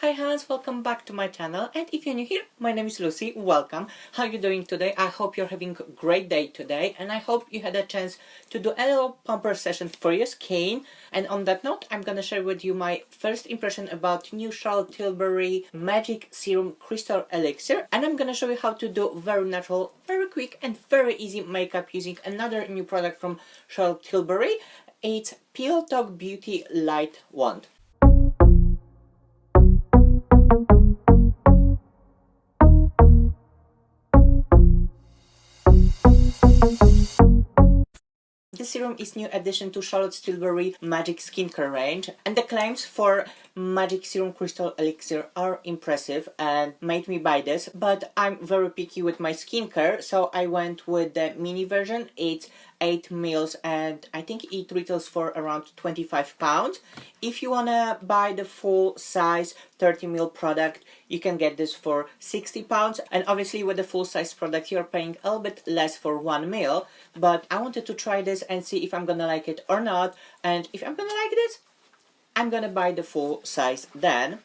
Hi Hans, welcome back to my channel, and if you're new here, my name is Lucy, welcome. How are you doing today? I hope you're having a great day today, and I hope you had a chance to do a little pamper session for your skin. And on that note, I'm gonna share with you my first impression about new Charlotte Tilbury Magic Serum Crystal Elixir, and I'm gonna show you how to do very natural, very quick and very easy makeup using another new product from Charlotte Tilbury. It's Peel Talk Beauty Light Wand. This serum is new addition to Charlotte Tilbury Magic Skincare range, and the claims for Magic Serum Crystal Elixir are impressive and made me buy this, but I'm very picky with my skincare, so I went with the mini version. It's 8 mils and I think it retails for around £25. If you wanna buy the full size 30 ml product, you can get this for £60, and obviously with the full size product you're paying a little bit less for 1 ml, but I wanted to try this and see if I'm gonna like it or not, and if I'm gonna like this, I'm gonna buy the full size then.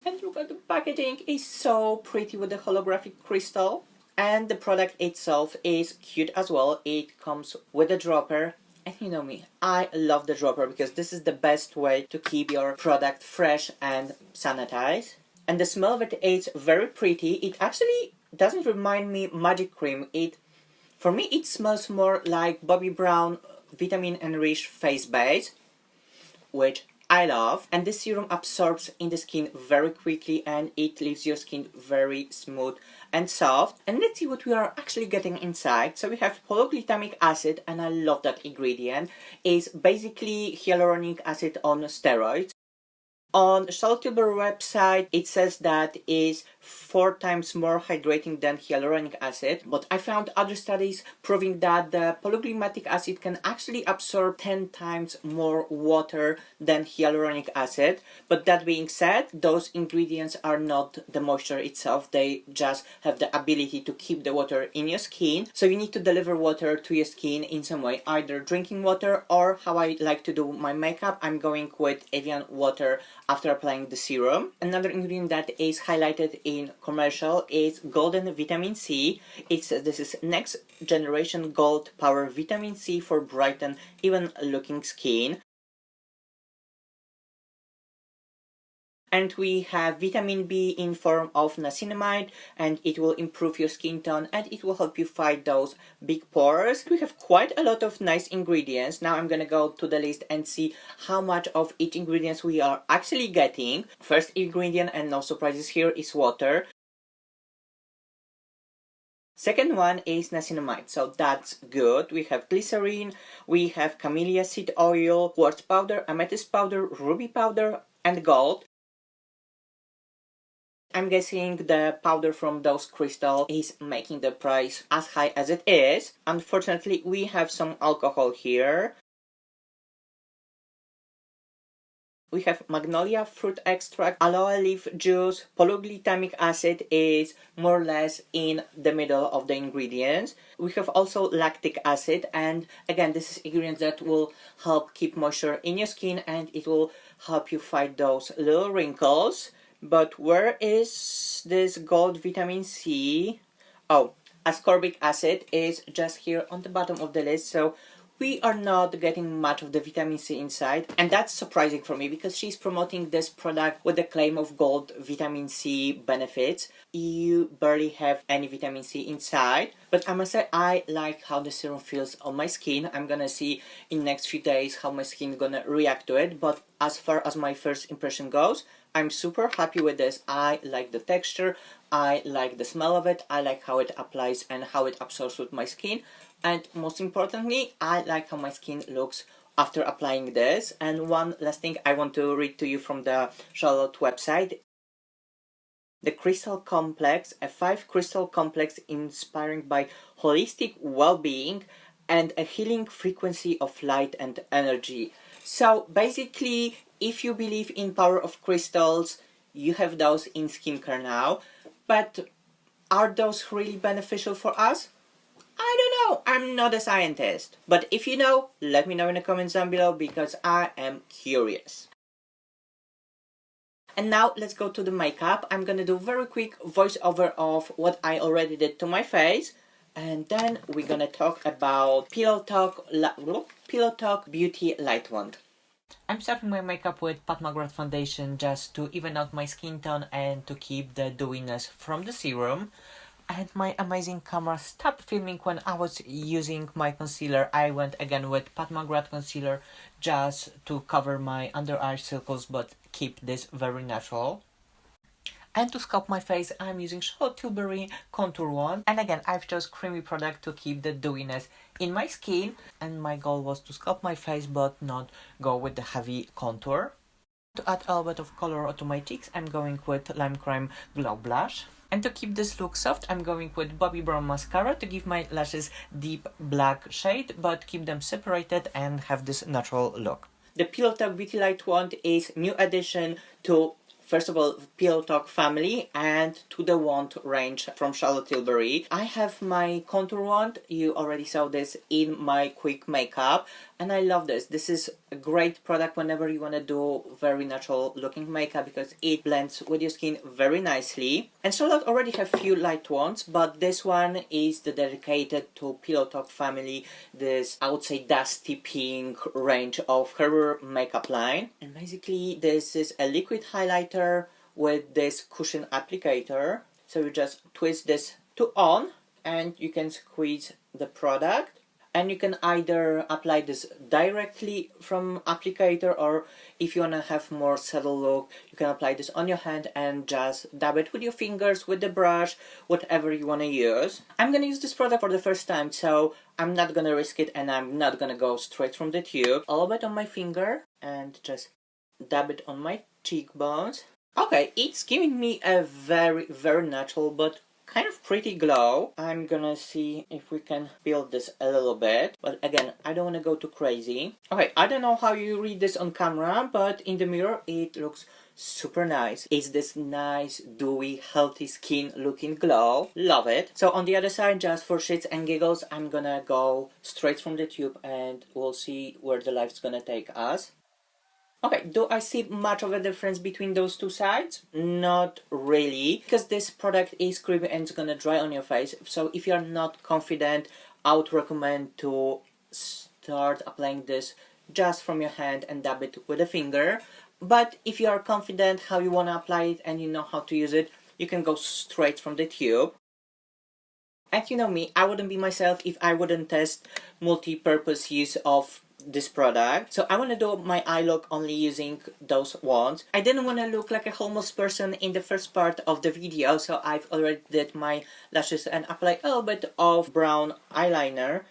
And look at the packaging, it's so pretty with the holographic crystal. And the product itself is cute as well. It comes with a dropper. And you know me, I love the dropper because this is the best way to keep your product fresh and sanitized. And the smell of it is very pretty. It actually doesn't remind me magic cream. For me, it smells more like Bobbi Brown vitamin enriched face base, which I love. And this serum absorbs in the skin very quickly and it leaves your skin very smooth and soft. And let's see what we are actually getting inside. So we have polyglutamic acid, and I love that ingredient. It's basically hyaluronic acid on steroids. On Charlotte Tilbury website, it says that is 4 times more hydrating than hyaluronic acid, but I found other studies proving that the polyglutamate acid can actually absorb 10 times more water than hyaluronic acid. But that being said, those ingredients are not the moisture itself, they just have the ability to keep the water in your skin. So you need to deliver water to your skin in some way, either drinking water or how I like to do my makeup, I'm going with Evian water after applying the serum. Another ingredient that is highlighted in commercial is golden vitamin C. This is next generation gold power vitamin C for bright and even looking skin. And we have vitamin B in form of niacinamide, and it will improve your skin tone and it will help you fight those big pores. We have quite a lot of nice ingredients. Now I'm gonna go to the list and see how much of each ingredient we are actually getting. First ingredient, and no surprises here, is water. Second one is niacinamide, so that's good. We have glycerin, we have camellia seed oil, quartz powder, amethyst powder, ruby powder, and gold. I'm guessing the powder from those crystals is making the price as high as it is. Unfortunately, we have some alcohol here. We have magnolia fruit extract, aloe leaf juice, polyglutamic acid is more or less in the middle of the ingredients. We have also lactic acid, and again, this is ingredient that will help keep moisture in your skin and it will help you fight those little wrinkles. But where is this gold vitamin C? Oh, ascorbic acid is just here on the bottom of the list, so we are not getting much of the vitamin C inside, and that's surprising for me because she's promoting this product with the claim of gold vitamin C benefits. You barely have any vitamin C inside, but I must say I like how the serum feels on my skin. I'm gonna see in next few days how my skin gonna react to it, but as far as my first impression goes, I'm super happy with this. I like the texture, I like the smell of it, I like how it applies and how it absorbs with my skin, and most importantly, I like how my skin looks after applying this. And one last thing I want to read to you from the Charlotte website. The crystal complex, a 5 crystal complex inspiring by holistic well-being and a healing frequency of light and energy. So basically, if you believe in power of crystals, you have those in skincare now. But are those really beneficial for us? I don't know, I'm not a scientist. But if you know, let me know in the comments down below because I am curious. And now let's go to the makeup. I'm gonna do very quick voiceover of what I already did to my face. And then we're gonna talk about Pillow Talk Beauty Light Wand. I'm starting my makeup with Pat McGrath foundation just to even out my skin tone and to keep the dewiness from the serum. And my amazing camera stopped filming when I was using my concealer. I went again with Pat McGrath concealer just to cover my under eye circles but keep this very natural. And to sculpt my face, I'm using Charlotte Tilbury contour wand. And again, I've chose creamy product to keep the dewiness in my skin. And my goal was to sculpt my face but not go with the heavy contour. To add a little bit of color to my cheeks, I'm going with Lime Crime Glow Blush. And to keep this look soft, I'm going with Bobbi Brown Mascara to give my lashes deep black shade, but keep them separated and have this natural look. The Pillow Talk Beauty Light Wand is new addition to, first of all, Pillow Talk family and to the wand range from Charlotte Tilbury. I have my contour wand. You already saw this in my quick makeup. And I love this. This is a great product whenever you want to do very natural looking makeup because it blends with your skin very nicely. And Charlotte already have few light wands, but this one is the dedicated to Pillow Talk family, this I would say dusty pink range of her makeup line. And basically this is a liquid highlighter with this cushion applicator. So you just twist this to on and you can squeeze the product. And you can either apply this directly from applicator, or if you want to have more subtle look, you can apply this on your hand and just dab it with your fingers, with the brush, whatever you want to use. I'm going to use this product for the first time, so I'm not going to risk it and I'm not going to go straight from the tube. A little bit on my finger and just dab it on my cheekbones. Okay, it's giving me a very, very natural but kind of pretty glow. I'm gonna see if we can build this a little bit, but again, I don't want to go too crazy. Okay, I don't know how you read this on camera, but in the mirror it looks super nice. It's this nice, dewy, healthy skin looking glow. Love it. So on the other side, just for shits and giggles, I'm gonna go straight from the tube and we'll see where the light's gonna take us. Okay, do I see much of a difference between those two sides? Not really, because this product is creamy and it's gonna dry on your face. So if you're not confident, I would recommend to start applying this just from your hand and dab it with a finger. But if you are confident how you wanna apply it and you know how to use it, you can go straight from the tube. And you know me, I wouldn't be myself if I wouldn't test multi-purpose use of this product. So I want to do my eye look only using those wands. I didn't want to look like a homeless person in the first part of the video, so I've already did my lashes and applied a little bit of brown eyeliner.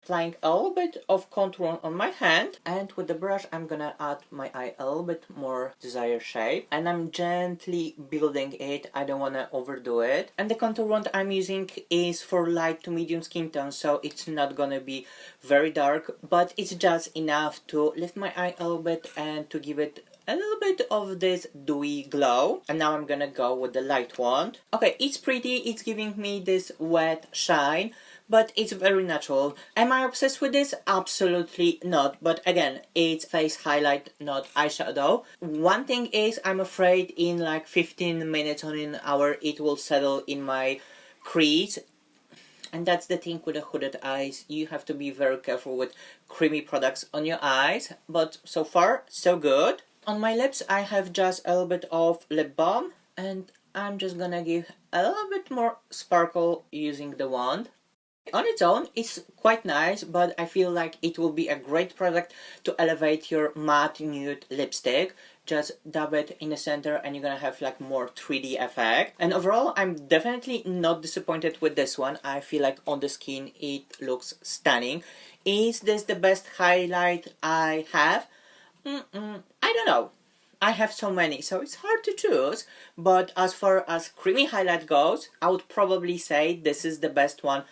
Applying a little bit of contour on my hand, and with the brush I'm gonna add my eye a little bit more desired shape, and I'm gently building it. I don't want to overdo it. And the contour wand I'm using is for light to medium skin tone, so it's not gonna be very dark, but it's just enough to lift my eye a little bit and to give it a little bit of this dewy glow. And now I'm gonna go with the light wand. Okay, it's pretty, it's giving me this wet shine, but it's very natural. Am I obsessed with this? Absolutely not. But again, it's face highlight, not eyeshadow. One thing is, I'm afraid in like 15 minutes or an hour, it will settle in my crease. And that's the thing with the hooded eyes. You have to be very careful with creamy products on your eyes. But so far, so good. On my lips, I have just a little bit of lip balm. And I'm just gonna give a little bit more sparkle using the wand. On its own, it's quite nice, but I feel like it will be a great product to elevate your matte nude lipstick. Just dab it in the center and you're gonna have like more 3D effect. And overall, I'm definitely not disappointed with this one. I feel like on the skin, it looks stunning. Is this the best highlight I have? I don't know. I have so many, so it's hard to choose. But as far as creamy highlight goes, I would probably say this is the best one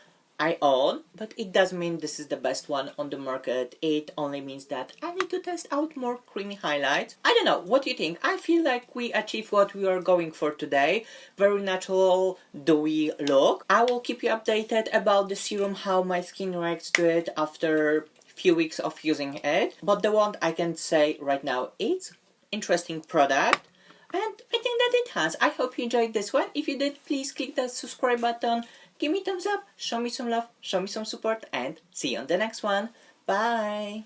I own, but it doesn't mean this is the best one on the market. It only means that I need to test out more creamy highlights. I don't know, what do you think? I feel like we achieved what we are going for today. Very natural, dewy look. I will keep you updated about the serum, how my skin reacts to it after few weeks of using it, but the one I can say right now, it's interesting product, and I think that it has. I hope you enjoyed this one. If you did, please click the subscribe button, give me thumbs up, show me some love, show me some support, and see you on the next one. Bye!